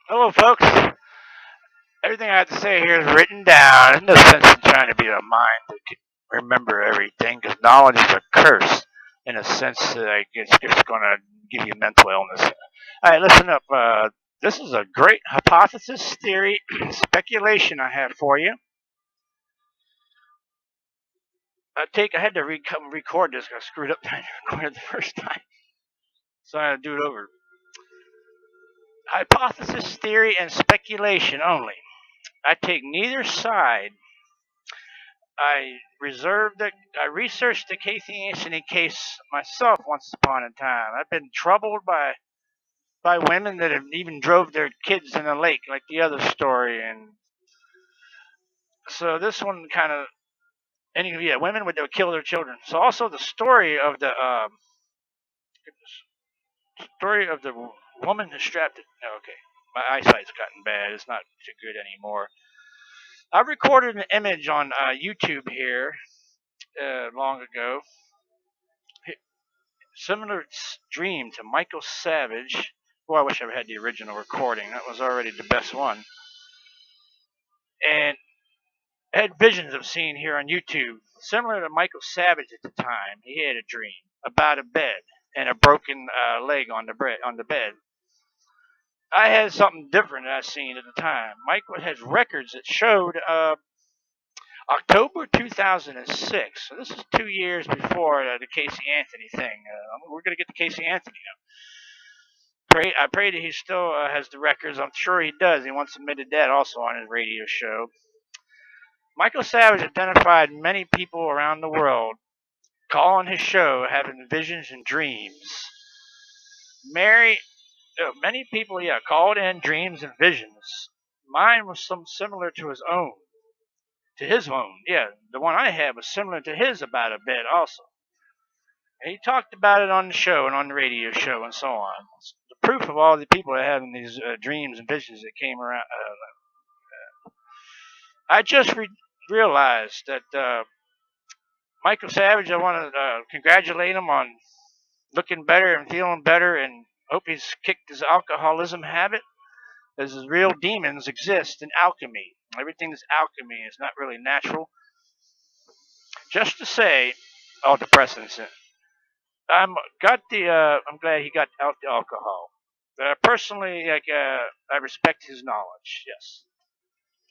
Hello, folks. Everything I have to say here is written down. There's no sense in trying to be a mind that can remember everything, because knowledge is a curse in a sense that it's going to give you mental illness. All right, listen up. This is a great hypothesis, theory, speculation I have for you. I had to record this. I screwed up. I recorded the first time, so I had to do it over. Hypothesis, theory, and speculation only. I take neither side. I researched the Casey Anthony case myself once upon a time. I've been troubled by women that have even drove their kids in the lake, like the other story, and so this one kind of, and yeah, women would kill their children. So also the story of the woman who strapped it. Oh, okay, my eyesight's gotten bad. It's not too good anymore. I recorded an image on YouTube here long ago. Similar dream to Michael Savage. Boy, I wish I had the original recording. That was already the best one. And I had visions of seeing here on YouTube, similar to Michael Savage at the time. He had a dream about a bed and a broken leg on the bed. I had something different that I seen at the time. Michael has records that showed October 2006. So this is 2 years before the Casey Anthony thing. We're going to get to Casey Anthony. I pray that he still has the records. I'm sure he does. He once admitted that also on his radio show. Michael Savage identified many people around the world call on his show having visions and dreams. Many people, called in dreams and visions. Mine was some similar to his own. To his own, yeah. The one I had was similar to his about a bed also. And he talked about it on the show and on the radio show and so on. The proof of all the people that having these dreams and visions that came around. I just realized that Michael Savage, I want to congratulate him on looking better and feeling better, and hope he's kicked his alcoholism habit. As his real demons exist in alchemy. Everything's alchemy. It's not really natural. Just to say, all depressants. I'm glad he got out the alcohol. Personally, I respect his knowledge. Yes.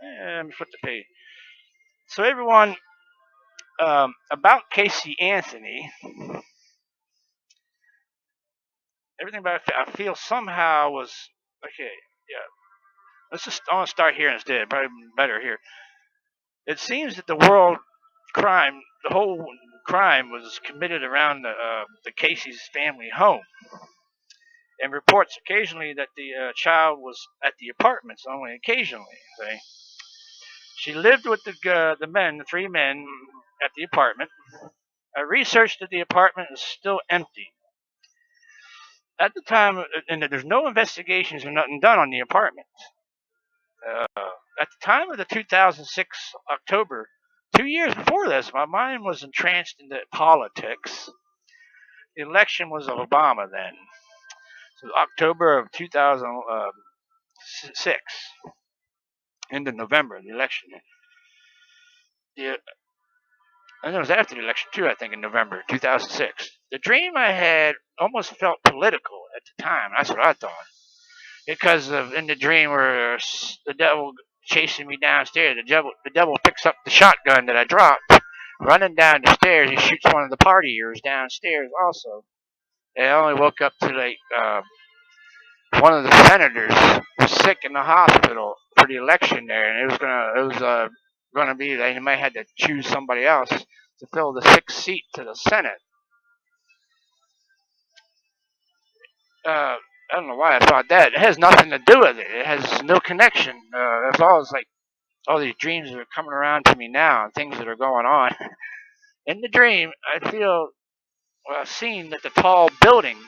Let me flip the page. So everyone, about Casey Anthony, everything about it, I feel somehow was okay. Yeah. I want to start here instead. Probably better here. It seems that the whole crime, was committed around the Casey's family home, and reports occasionally that the child was at the apartments only occasionally. See? She lived with the three men at the apartment. I researched that the apartment is still empty. At the time, and that there's no investigations or nothing done on the apartment. Uh, at the time of the 2006 October, 2 years before this, my mind was entranced into politics. The election was of Obama then. So October of 2006, into November, the election. The, and it was after the election too, I think, in November 2006. The dream I had almost felt political at the time. That's what I thought. Because in the dream where the devil chasing me downstairs, the devil picks up the shotgun that I dropped, running down the stairs. He shoots one of the partiers downstairs also. And I only woke up to one of the senators was sick in the hospital for the election there, and it was gonna be that he might have to choose somebody else to fill the sixth seat to the Senate. I don't know why I thought that. It has nothing to do with it. It has no connection. That's all. It's like all these dreams that are coming around to me now, and things that are going on. In the dream, I feel seen that the tall building.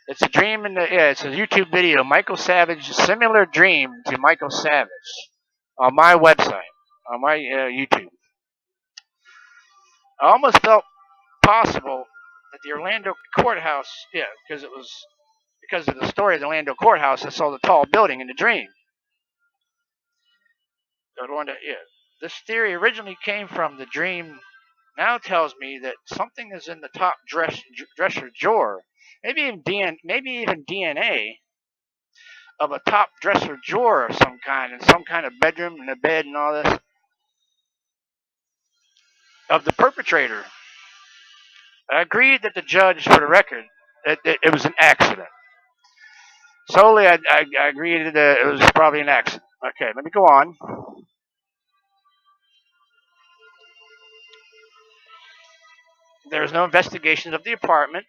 It's a dream it's a YouTube video. Michael Savage, similar dream to Michael Savage, on my website, on my YouTube. I almost felt possible that the Orlando courthouse, yeah, because because of the story of the Orlando courthouse. I saw the tall building in the dream. Yeah. This theory originally came from the dream. Now tells me that something is in the top dresser drawer. Maybe even DNA of a top dresser drawer of some kind, in some kind of bedroom and a bed and all this, of the perpetrator. I agreed that the judge, for the record, it was an accident. Solely, I agreed that it was probably an accident. Okay, let me go on. There was no investigation of the apartment.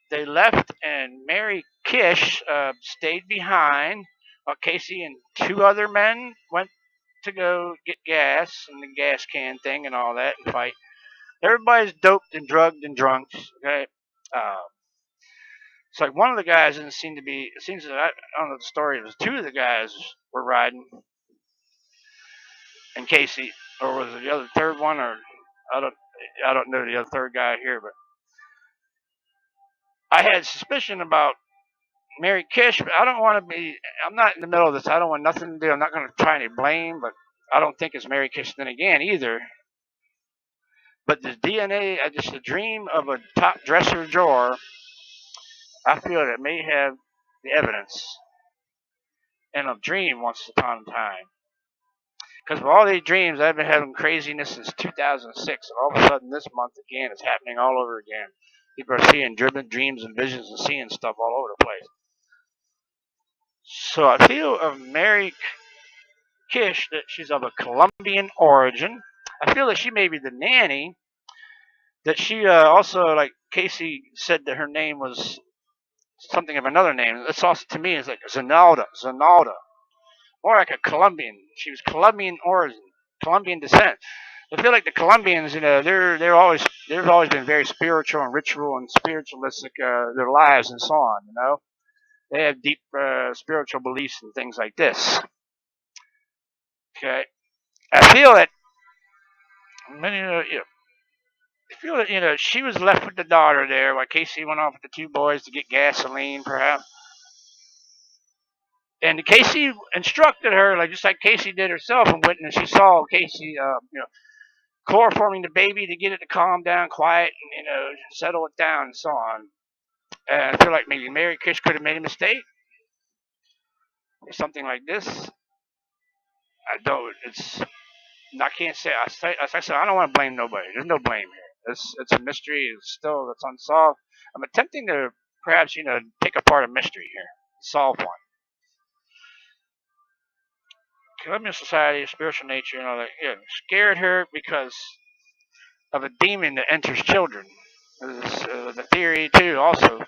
They left, and Mary Kish stayed behind while Casey and two other men went to go get gas and the gas can thing and all that and fight. Everybody's doped and drugged and drunk. Okay. Uh, it's like one of the guys didn't seem to be. It seems that I don't know the story. It was two of the guys were riding, and Casey, or was it the other third one, or I don't I don't know the other third guy here, but I had suspicion about Mary Kish, but I don't want to be. I'm not in the middle of this. I don't want nothing to do. I'm not going to try any blame, but I don't think it's Mary Kish then again either. But the DNA, just a dream of a top dresser drawer. I feel that it may have the evidence in a dream once upon a time. Because of all these dreams, I've been having craziness since 2006, and all of a sudden this month again, it's happening all over again. People are seeing driven dreams and visions and seeing stuff all over the place. So I feel of Mary Kish that she's of a Colombian origin. I feel that she may be the nanny. That she also, like Casey said, that her name was something of another name. That's also to me is like Zonalda. More like a Colombian. She was Colombian origin, Colombian descent. I feel like the Colombians, they've always been very spiritual and ritual and spiritualistic their lives and so on. They have deep spiritual beliefs and things like this. Okay, I feel that many I feel that she was left with the daughter there while Casey went off with the two boys to get gasoline, perhaps. And Casey instructed her, like just like Casey did herself, and went and she saw Casey, chloroforming the baby to get it to calm down, quiet, and settle it down, and so on. And I feel like maybe Mary Kish could have made a mistake or something like this. I don't. I can't say. As I said, I don't want to blame nobody. There's no blame here. It's a mystery. It's unsolved. I'm attempting to perhaps take apart a mystery here, solve one. Colombian society, spiritual nature, and all that. Yeah, scared her because of a demon that enters children. The theory too. Also,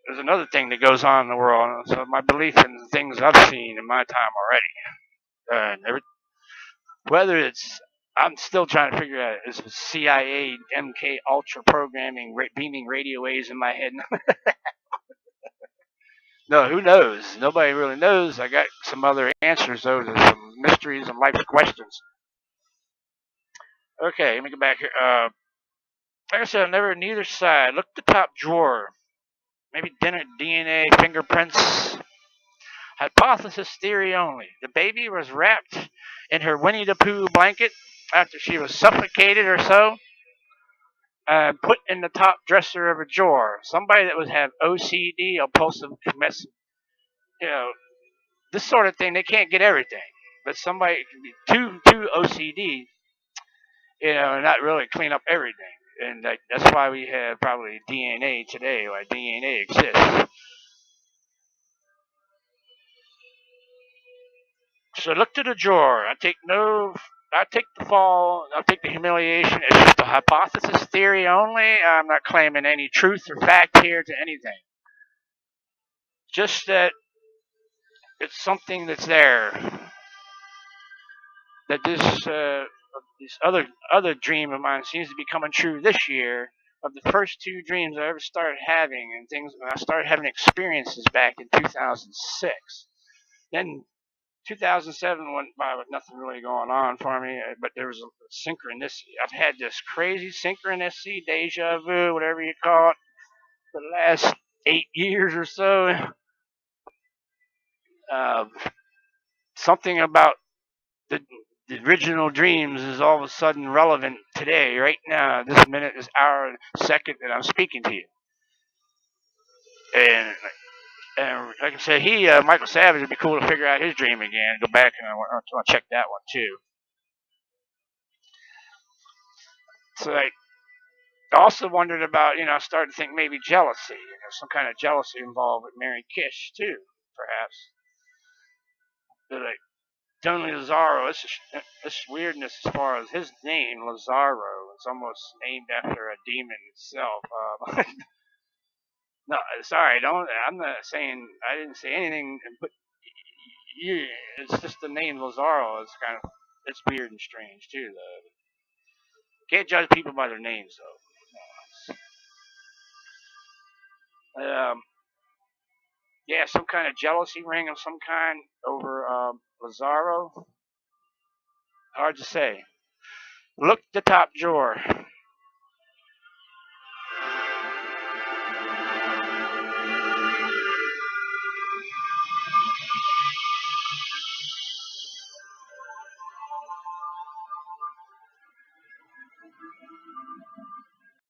there's another thing that goes on in the world. So my belief in things I've seen in my time already, whether it's I'm still trying to figure out is CIA, MK Ultra programming, beaming radio waves in my head. No, who knows? Nobody really knows. I got some other answers though to some mysteries and life questions. Okay, let me go back here. Like I said, I've never neither side. Look at the top drawer. Maybe DNA, fingerprints. Hypothesis theory only. The baby was wrapped in her Winnie the Pooh blanket after she was suffocated or so, put in the top dresser of a drawer. Somebody that would have OCD, obsessive compulsive, this sort of thing, they can't get everything. But somebody can be too OCD, and not really clean up everything. And that's why we have probably DNA today, why DNA exists. So look to the drawer. I take the fall. I'll take the humiliation. It's just a hypothesis theory only. I'm not claiming any truth or fact here to anything. Just that it's something that's there. That this other dream of mine seems to be coming true this year. Of the first two dreams I ever started having, and things when I started having experiences back in 2006. Then 2007 went by with nothing really going on for me, but there was a synchronicity. I've had this crazy synchronicity, deja vu, whatever you call it, for the last 8 years or so. Uh, Something about the, the original dreams is all of a sudden relevant today, right now, this minute, this hour, second that I'm speaking to you. And like I said, Michael Savage, would be cool to figure out his dream again. Go back and I want to check that one too. So I also wondered about, I started to think maybe jealousy. Some kind of jealousy involved with Mary Kish too, perhaps. But like Tony Lazaro, this weirdness as far as his name, Lazaro, is almost named after a demon itself. No, sorry, don't. I'm not saying I didn't say anything, but you, it's just the name Lazaro is kind of it's weird and strange too. Though can't judge people by their names though. Yeah, some kind of jealousy ring of some kind over Lazaro. Hard to say. Look at the top drawer.